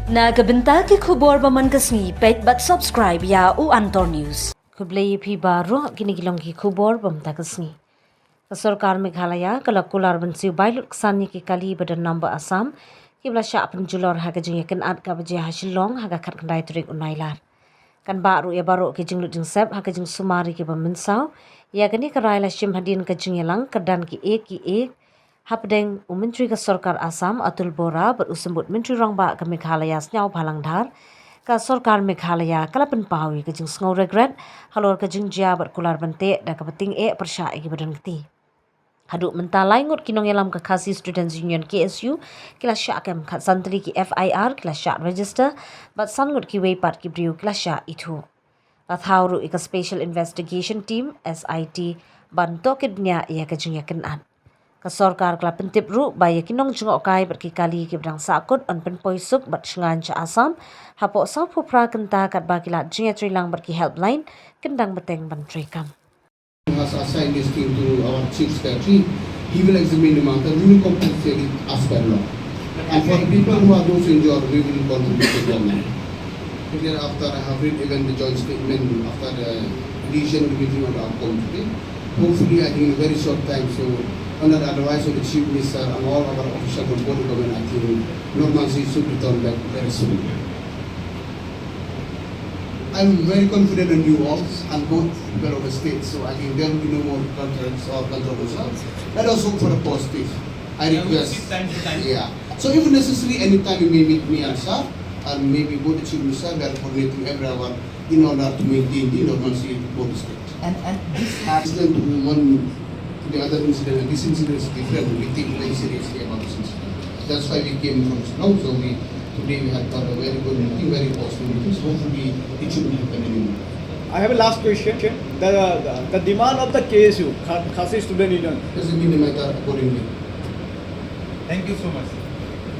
Nagabenta ki khubor baman kasni pet but subscribe ya u Antor News. Kublai phi baro kinigilong ki khubor bamta kasni. Sorkar Meghalaya kalakular bensiu bai lutksan ki kali badan number Assam kibla shah pynjulor haga jing yakin at ka baje hasilong haga khat kandai turik unailar. Kan baru ya baro ki jing jing sep haga jing sumari ki baminsau ya gani karai la shim hadin ka jing yalang kadan ki ek Hapdeng Menteri ke Sorkar Assam Atul Bora berusumbut Menteri Rangba ke Meghalaya senyau palangdar ke Sorkar Meghalaya kalapan pahawi ke jing sengau regret halor ke jing jia berkular bente dan ke peting persya ke badan keti. Haduk mentalai ngut kinong yalam ke Khasi Students Union KSU kila syak kem khat santri ki FIR kila syak register bat san ngut ki weipat ki briu kila syak itu. Lathauru ika Special Investigation Team SIT ban tokidnya ia ke jing yakin an. Ka Sorkar kala pentip ru baya kinong jengok kai berkikali ki berdang sakut on penpoi suk bat shengan cha Assam hapo sau pupra kenta kat bakila jingya trilang berki helpline kendang beteng bantri kam. Has assigned this team to our chief secretary. He will examine the matter. We will compensate it as per law. And for the people who are those injured, we will contribute to government. After I have read even the joint statement after the decision meeting on the outcome today, hopefully I think in a very short time, so under the advice of the Chief Minister and all our officials from both government, I think normalcy should return back very soon. I'm very confident in you all and both people of the state, so I think there will be no more contracts or controversies. Let us hope for the positive. I request. Yeah. So if necessary, anytime you may meet me and sir, and maybe both the Chief Minister, we are coordinating every hour in order to maintain the normalcy of both the states. And this Incident one to the other incident, and this incident is different. We take very seriously about this incident. That's why we came from Snow. So today we had got a very good meeting, very positive meeting. So hopefully it shouldn't happen anymore. I have a last question. The demand of the KSU, Khasi Student Union. Doesn't mean the matter accordingly. Thank you so much.